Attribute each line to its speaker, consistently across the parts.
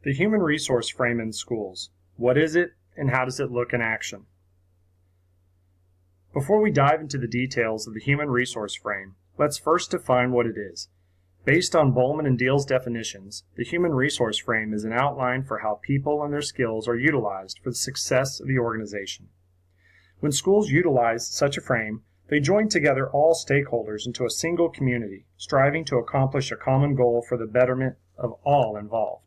Speaker 1: The human resource frame in schools. What is it, and how does it look in action? Before we dive into the details of the human resource frame, let's first define what it is. Based on Bowman and Deal's definitions, the human resource frame is an outline for how people and their skills are utilized for the success of the organization. When schools utilize such a frame, they join together all stakeholders into a single community, striving to accomplish a common goal for the betterment of all involved.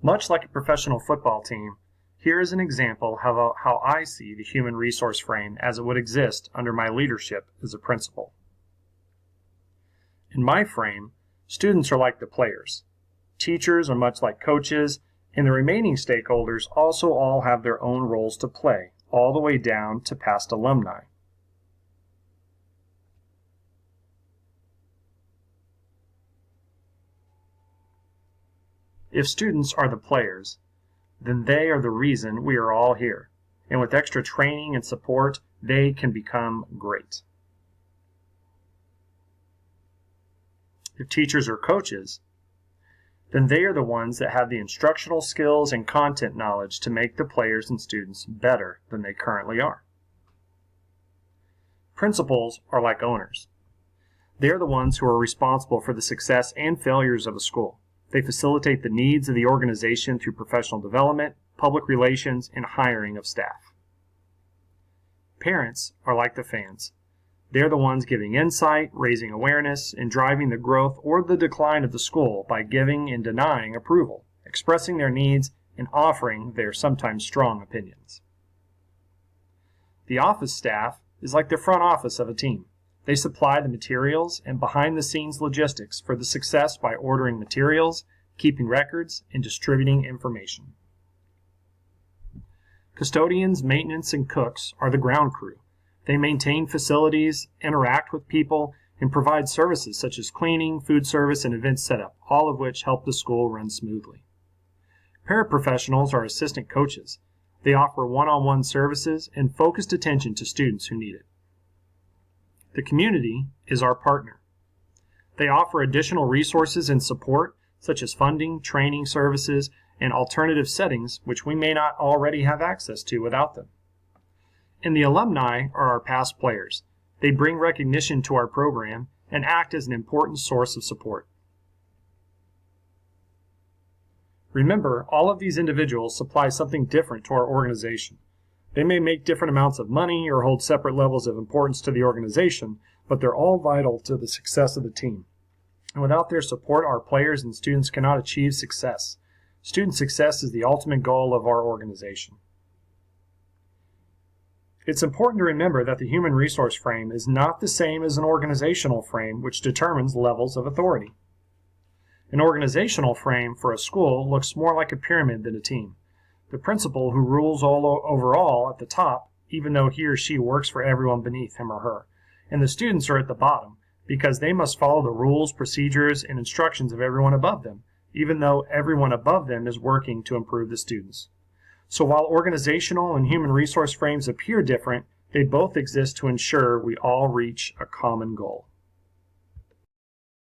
Speaker 1: Much like a professional football team, here is an example of how I see the human resource frame as it would exist under my leadership as a principal. In my frame, students are like the players. Teachers are much like coaches, and the remaining stakeholders also all have their own roles to play, all the way down to past alumni. If students are the players, then they are the reason we are all here, and with extra training and support, they can become great. If teachers are coaches, then they are the ones that have the instructional skills and content knowledge to make the players and students better than they currently are. Principals are like owners. They are the ones who are responsible for the success and failures of a school. They facilitate the needs of the organization through professional development, public relations, and hiring of staff. Parents are like the fans. They're the ones giving insight, raising awareness, and driving the growth or the decline of the school by giving and denying approval, expressing their needs, and offering their sometimes strong opinions. The office staff is like the front office of a team. They supply the materials and behind-the-scenes logistics for the success by ordering materials, keeping records, and distributing information. Custodians, maintenance, and cooks are the ground crew. They maintain facilities, interact with people, and provide services such as cleaning, food service, and event setup, all of which help the school run smoothly. Paraprofessionals are assistant coaches. They offer one-on-one services and focused attention to students who need it. The community is our partner. They offer additional resources and support, such as funding, training services, and alternative settings which we may not already have access to without them. And the alumni are our past players. They bring recognition to our program and act as an important source of support. Remember, all of these individuals supply something different to our organization. They may make different amounts of money or hold separate levels of importance to the organization, but they're all vital to the success of the team. And without their support, our players and students cannot achieve success. Student success is the ultimate goal of our organization. It's important to remember that the human resource frame is not the same as an organizational frame, which determines levels of authority. An organizational frame for a school looks more like a pyramid than a team. The principal who rules overall at the top, even though he or she works for everyone beneath him or her. And the students are at the bottom, because they must follow the rules, procedures, and instructions of everyone above them, even though everyone above them is working to improve the students. So while organizational and human resource frames appear different, they both exist to ensure we all reach a common goal.